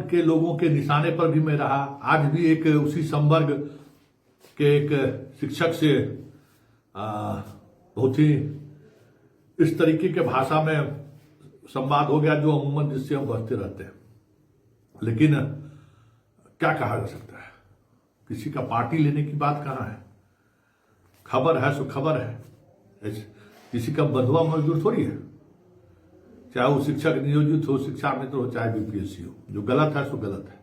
संवर्ग के लोगों के निशाने पर भी मैं रहा। आज भी एक उसी संवर्ग के एक शिक्षक से बहुत ही इस तरीके के भाषा में संवाद हो गया जो अमूमन जिससे हम बचते रहते हैं। लेकिन क्या कहा जा सकता है, किसी का पार्टी लेने की बात कहाँ है। खबर है सो खबर है, किसी का बंधुआ मजदूर थोड़ी है। चाहे वो शिक्षक नियोजित हो, शिक्षा मित्र हो, चाहे बीपीएससी हो, जो गलत है सो गलत है।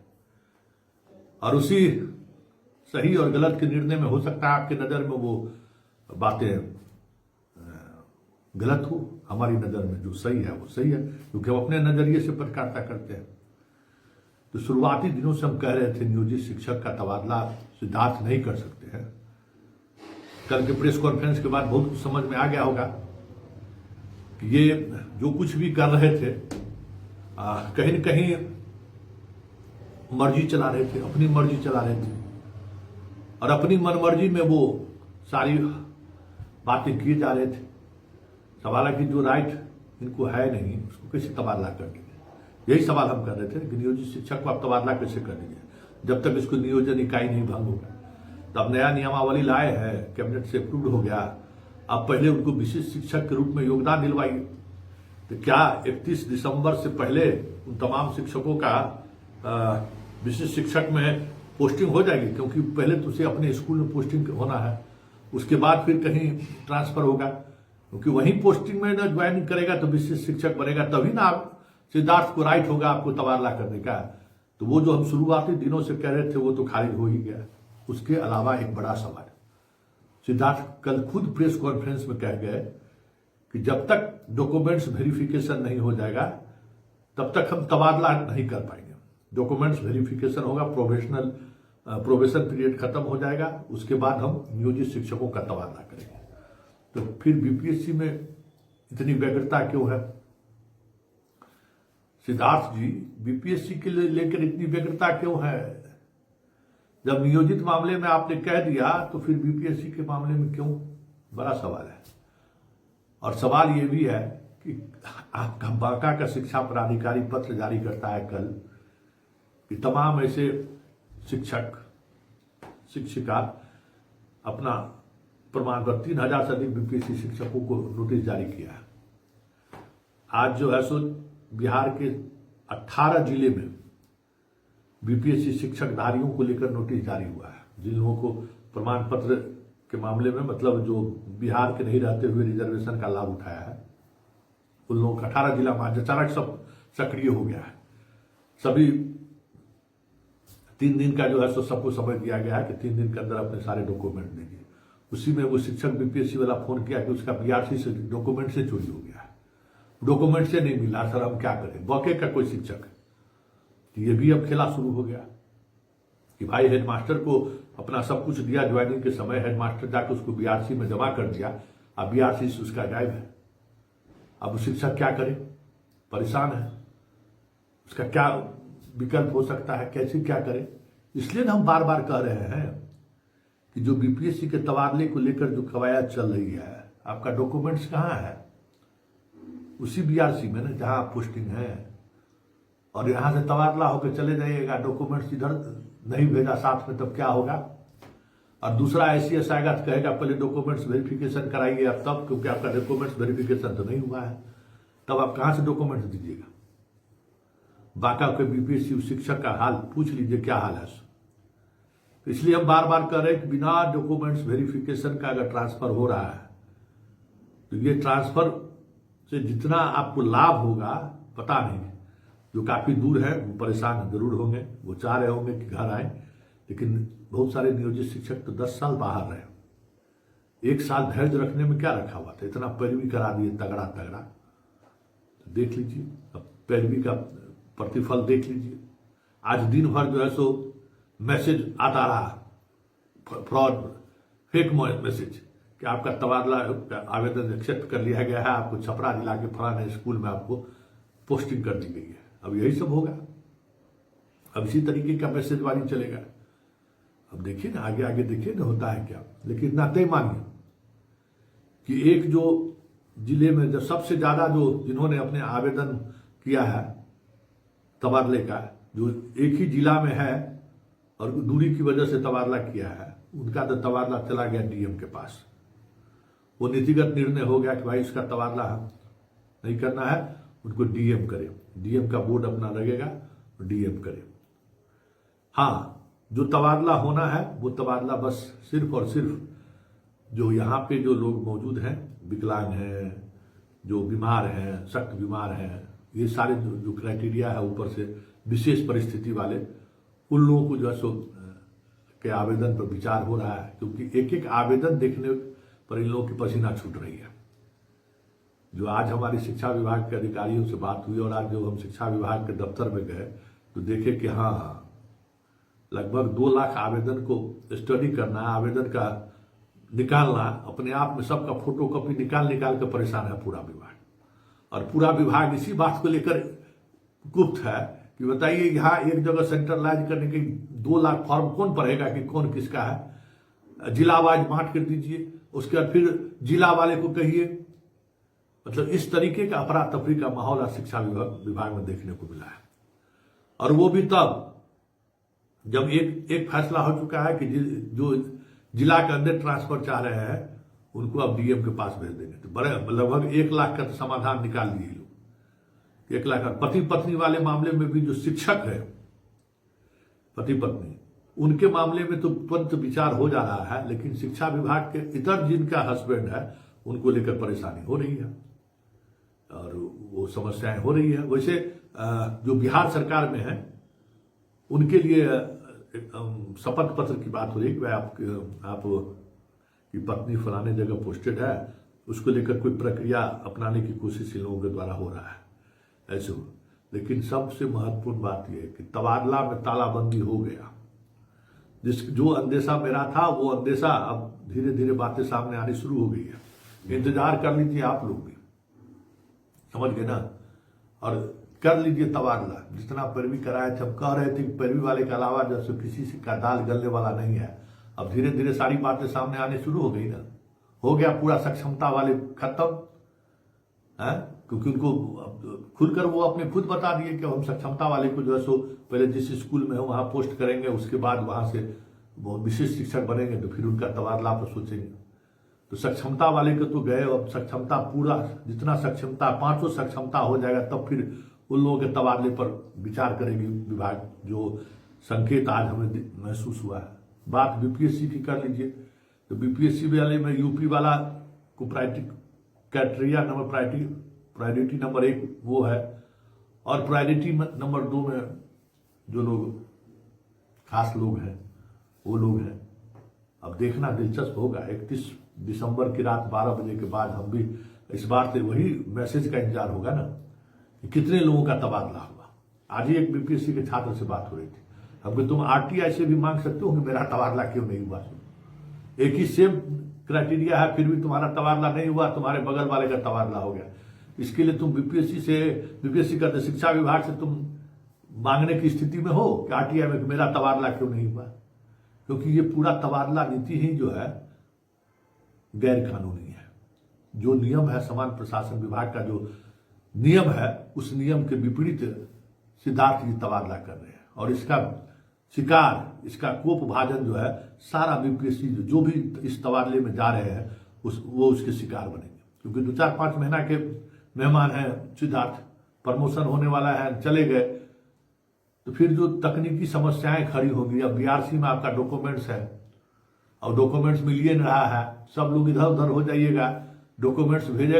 और उसी सही और गलत के निर्णय में हो सकता है आपकी नजर में वो बातें गलत हो, हमारी नजर में जो सही है वो सही है, क्योंकि हम अपने नजरिए से पत्रकारिता करते हैं। तो शुरुआती दिनों से हम कह रहे थे नियोजित शिक्षक का तबादला सिद्धार्थ नहीं कर सकते हैं। कल के प्रेस कॉन्फ्रेंस के बाद बहुत कुछ समझ में आ गया होगा कि ये जो कुछ भी कर रहे थे कहीं न कहीं मर्जी चला रहे थे, अपनी मर्जी चला रहे थे, और अपनी मनमर्जी में वो सारी बातें किए जा रहे थे। सवाल है कि जो राइट इनको है नहीं उसको कैसे तबादला कर देंगे, यही सवाल हम कर रहे थे कि नियोजित शिक्षक को आप तबादला कैसे कर देंगे जब तक इसको नियोजन इकाई नहीं भंग होगा। तो अब नया नियमावली लाए हैं, कैबिनेट से अप्रूव्ड हो गया। अब पहले उनको विशिष्ट शिक्षक के रूप में योगदान दिलवाइए। तो क्या 31 दिसंबर से पहले उन तमाम शिक्षकों का विशिष्ट शिक्षक में पोस्टिंग हो जाएगी? क्योंकि पहले तो उसे अपने स्कूल में पोस्टिंग होना है, उसके बाद फिर कहीं ट्रांसफर होगा, क्योंकि वहीं पोस्टिंग में ना ज्वाइन करेगा तो विशिष्ट शिक्षक बनेगा, तभी ना आप सिद्धार्थ को राइट होगा आपको तबादला करने का। तो वो जो हम शुरुआती दिनों से कह रहे थे वो तो खारिज हो ही गया। उसके अलावा एक बड़ा सवाल, सिद्धार्थ कल खुद प्रेस कॉन्फ्रेंस में कह गए कि जब तक डॉक्यूमेंट्स वेरिफिकेशन नहीं हो जाएगा तब तक हम तबादला नहीं कर पाएंगे। डॉक्यूमेंट्स वेरिफिकेशन होगा, प्रोबेशन पीरियड खत्म हो जाएगा, उसके बाद हम नियोजित शिक्षकों का तबादला करेंगे। तो फिर बीपीएससी में इतनी व्यग्रता क्यों है? सिद्धार्थ जी, बीपीएससी के लिए लेकर इतनी व्यग्रता क्यों है? जब नियोजित मामले में आपने कह दिया तो फिर बीपीएससी के मामले में क्यों? बड़ा सवाल है। और सवाल यह भी है कि आपका बांका का शिक्षा प्राधिकारी पत्र जारी करता है कल कि तमाम ऐसे शिक्षक शिक्षिका अपना प्रमाण पत्र 3000 से अधिक बीपीएससी शिक्षकों को नोटिस जारी किया है। आज जो है सो बिहार के 18 जिले में बीपीएससी शिक्षकधारियों को लेकर नोटिस जारी हुआ है। जिन लोगों को प्रमाण पत्र के मामले में मतलब जो बिहार के नहीं रहते हुए रिजर्वेशन का लाभ उठाया है, उन लोगों का 18 जिला में अचानक सब सक्रिय हो गया है। सभी 3 दिन का जो है सो सबको समय दिया गया है कि 3 दिन के अंदर अपने सारे डॉक्यूमेंट दीजिए। उसी में वो शिक्षक बीपीएससी वाला फोन किया कि उसका बीआरसी से डॉक्यूमेंट से चोरी हो गया है, डॉक्यूमेंट से नहीं मिला। सर हम क्या करें? बौके का कोई शिक्षक है। तो ये भी अब खेला शुरू हो गया कि भाई हेडमास्टर को अपना सब कुछ दिया ज्वाइनिंग के समय, हेडमास्टर जाकर उसको बीआरसी में जमा कर दिया, अब बीआरसी से उसका गायब है। अब शिक्षक क्या करे? परेशान है। उसका क्या विकल्प हो सकता है, कैसे क्या करे? इसलिए हम बार बार कह रहे हैं कि जो बीपीएससी के तबादले को लेकर जो कवायद चल रही है, आपका डॉक्यूमेंट्स कहाँ है? उसी बीआरसी में ना जहां आप पोस्टिंग है, और यहां से तबादला होकर चले जाइएगा, डॉक्यूमेंट्स इधर नहीं भेजा साथ में, तब क्या होगा? और दूसरा आईसीएस आएगा तो कहेगा पहले डॉक्यूमेंट्स वेरिफिकेशन कराइए आप तब, क्योंकि आपका डॉक्यूमेंट्स वेरिफिकेशन तो नहीं हुआ है, तब आप कहां से डॉक्यूमेंट्स दीजिएगा? बांका के बीपीएससी शिक्षक का हाल पूछ लीजिए क्या हाल है। तो इसलिए हम बार बार कह रहे हैं कि बिना डॉक्यूमेंट्स वेरिफिकेशन का अगर ट्रांसफर हो रहा है तो ये ट्रांसफर से जितना आपको लाभ होगा पता नहीं। जो काफी दूर है वो परेशान जरूर होंगे, वो चाह रहे होंगे कि घर आए, लेकिन बहुत सारे नियोजित शिक्षक तो 10 साल बाहर रहे। 1 साल धैर्य रखने में क्या रखा हुआ था? इतना पैरवी करा दिए तगड़ा तगड़ा। तो देख लीजिए अब पैरवी का प्रतिफल देख लीजिए। आज दिन भर जो है सो मैसेज आता रहा, फ्रॉड फेक मैसेज कि आपका तबादला आवेदन एक्सेप्ट कर लिया गया है, आपको छपरा जिला के फलाने स्कूल में आपको पोस्टिंग कर दी गई है। अब यही सब होगा, अब इसी तरीके का मैसेजबाजी चलेगा। अब देखिए ना, आगे आगे देखिए ना होता है क्या। लेकिन इतना तय मानिए कि एक जो जिले में जो सबसे ज्यादा जो जिन्होंने अपने आवेदन किया है तबादले का, जो एक ही जिला में है और दूरी की वजह से तबादला किया है, उनका तो तबादला चला गया डीएम के पास। वो नीतिगत निर्णय हो गया कि भाई इसका तबादला नहीं करना है, उनको डीएम करे, डीएम का बोर्ड अपना लगेगा, डीएम करे। हाँ, जो तबादला होना है वो तबादला बस सिर्फ और सिर्फ जो यहाँ पे जो लोग मौजूद हैं, विकलांग हैं, जो बीमार हैं, सख्त बीमार हैं, ये सारे जो क्राइटेरिया है ऊपर से विशेष परिस्थिति वाले, उन लोगों को जो है सो के आवेदन पर विचार हो रहा है, क्योंकि एक एक आवेदन देखने पर इन लोगों की पसीना छूट रही है। जो आज हमारी शिक्षा विभाग के अधिकारियों से बात हुई और आज जो हम शिक्षा विभाग के दफ्तर में गए तो देखे कि हाँ, लगभग 2 लाख आवेदन को स्टडी करना, आवेदन का निकालना, अपने आप में सबका फोटो कॉपी निकाल कर परेशान है पूरा विभाग। और पूरा विभाग इसी बात को लेकर गुप्त है कि बताइए यहाँ एक जगह सेंट्रलाइज करने के 2 लाख फॉर्म कौन भरेगा कि कौन किसका है, जिला वाइज बांट कर दीजिए, उसके बाद फिर जिला वाले को कहिए। मतलब इस तरीके का अफरा तफरी का माहौल आज शिक्षा विभाग में देखने को मिला है। और वो भी तब जब एक फैसला हो चुका है कि जो जिला के अंदर ट्रांसफर चाह रहे हैं उनको अब डीएम के पास भेज देंगे। तो बड़े लगभग 1 लाख का तो समाधान निकाल दिए लोग। 1 लाख। पति पत्नी वाले मामले में भी जो शिक्षक है, पति पत्नी, उनके मामले में तो तुरंत विचार हो जा रहा है, लेकिन शिक्षा विभाग के इतर जिनका हस्बैंड है उनको लेकर परेशानी हो रही है और वो समस्याएं हो रही है। वैसे जो बिहार सरकार में है उनके लिए शपथ पत्र की बात हो रही है कि आप की पत्नी फलाने जगह पोस्टेड है, उसको लेकर कोई प्रक्रिया अपनाने की कोशिश इन लोगों के द्वारा हो रहा है ऐसे हो। लेकिन सबसे महत्वपूर्ण बात यह है कि तबादला में तालाबंदी हो गया। जो अंदेशा मेरा था वो अंदेशा अब धीरे धीरे बातें सामने आनी शुरू हो गई है। इंतजार कर लीजिए आप लोग भी, समझ गए ना, और कर लीजिए तबादला। जितना पैरवी कराए थे, हम कह रहे थे कि पैरवी वाले के अलावा जैसे किसी से का दाल गलने वाला नहीं है। अब धीरे धीरे सारी बातें सामने आने शुरू हो गई ना, हो गया पूरा सक्षमता वाले खत्म है, क्योंकि उनको खुलकर वो अपने खुद बता दिए कि हम सक्षमता वाले को जो है सो पहले जिस स्कूल में हो वहां पोस्ट करेंगे, उसके बाद वहां से वो विशेष शिक्षक बनेंगे तो फिर उनका तबादला पर सोचेंगे। तो सक्षमता वाले के तो गए, अब सक्षमता पूरा जितना सक्षमता 500 सक्षमता हो जाएगा तब फिर उन लोगों के तबादले पर विचार करेगी विभाग। जो संकेत आज हमें महसूस हुआ है। बात बीपीएससी की कर लीजिए तो बीपीएससी वाले में यूपी वाला को क्राइटेरिया नंबर प्रायोरिटी नंबर 1 वो है, और प्रायोरिटी नंबर 2 में जो लोग खास लोग हैं वो लोग हैं। अब देखना दिलचस्प होगा। 31 दिसंबर की रात 12 बजे के बाद हम भी इस बार से वही मैसेज का इंतजार होगा ना कि कितने लोगों का तबादला हुआ। आज ही एक बीपीएससी के छात्र से बात हो रही थी, हमको तुम आरटीआई से भी मांग सकते हो कि मेरा तबादला क्यों नहीं हुआ। एक ही सेम क्राइटेरिया है, फिर भी तुम्हारा तबादला नहीं हुआ, तुम्हारे बगल वाले का तबादला हो गया। इसके लिए तुम बीपीएससी का शिक्षा विभाग से तुम मांगने की स्थिति में हो कि आरटीआई में मेरा तबादला क्यों नहीं हुआ। क्योंकि ये पूरा तबादला नीति ही जो है गैर कानूनी है। जो नियम है समान प्रशासन विभाग का जो नियम है उस नियम के विपरीत सिद्धार्थ जी तबादला कर रहे हैं, और इसका शिकार, इसका कोप भाजन जो है सारा बीपीएससी जो भी इस तबादले में जा रहे हैं वो उसके शिकार बनेंगे। क्योंकि 2-4-5 महीना के मेहमान हैं सिद्धार्थ, प्रमोशन होने वाला है, चले गए तो फिर जो तकनीकी समस्याएं खड़ी होंगी। अब बीआरसी में आपका डॉक्यूमेंट्स है और डॉक्यूमेंट्स मिल ही नहीं रहा है, सब लोग इधर उधर हो जाइएगा, डॉक्यूमेंट्स भेजेगा